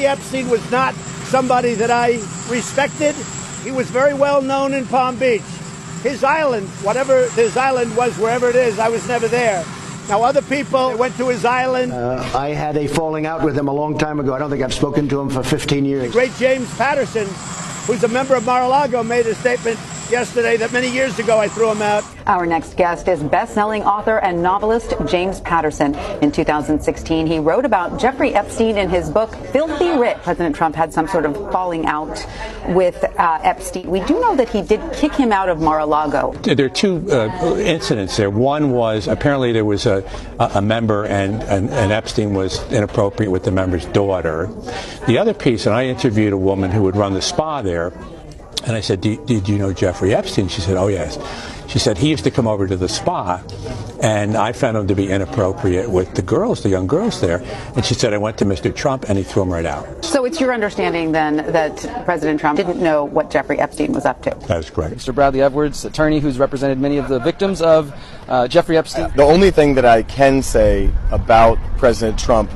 Jeffrey Epstein was not somebody that I respected. He was very well known in Palm Beach. His island, whatever his island was, wherever it is, I was never there. Now, other people went to his island. I had a falling out with him a long time ago. I don't think I've spoken to him for 15 years. The great James Patterson, who's a member of Mar-a-Lago, made a statement yesterday that many years ago I threw him out. Our next guest is best-selling author and novelist James Patterson. In 2016, he wrote about Jeffrey Epstein in his book Filthy Rich. President Trump had some sort of falling out with Epstein. We do know that he did kick him out of Mar-a-Lago. There are two incidents there. One was apparently there was a member and Epstein was inappropriate with the member's daughter. The other piece, and I interviewed a woman who would run the spa there, and I said, did you know Jeffrey Epstein? She said, oh, yes. She said, he used to come over to the spa, and I found him to be inappropriate with the girls, the young girls there. And she said, I went to Mr. Trump, and he threw him right out. So it's your understanding, then, that President Trump didn't know what Jeffrey Epstein was up to? That is correct. Mr. Bradley Edwards, attorney who's represented many of the victims of Jeffrey Epstein. The only thing that I can say about President Trump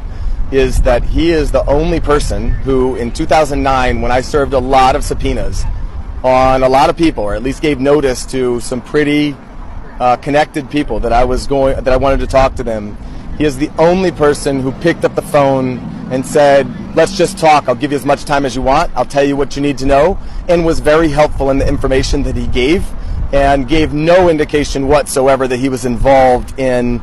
is that he is the only person who, in 2009, when I served a lot of subpoenas on a lot of people, or at least gave notice to some pretty connected people that I wanted to talk to them, he is the only person who picked up the phone and said, let's just talk, I'll give you as much time as you want, I'll tell you what you need to know, and was very helpful in the information that he gave, and gave no indication whatsoever that he was involved in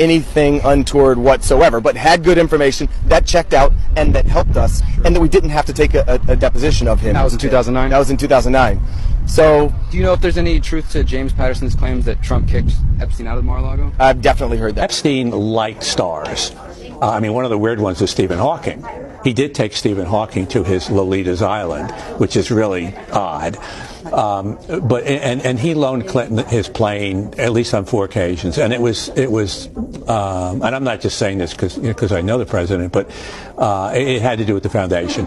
anything untoward whatsoever, but had good information that checked out and that helped us, and that we didn't have to take a deposition of him. That was in 2009? That was in 2009. So, do you know if there's any truth to James Patterson's claims that Trump kicked Epstein out of Mar-a-Lago? I've definitely heard that. Epstein liked stars. I mean, one of the weird ones is Stephen Hawking. He did take Stephen Hawking to his Lolita's Island, which is really odd. But he loaned Clinton his plane at least on 4 occasions, and it was and I'm not just saying this because I know the president, but it had to do with the foundation.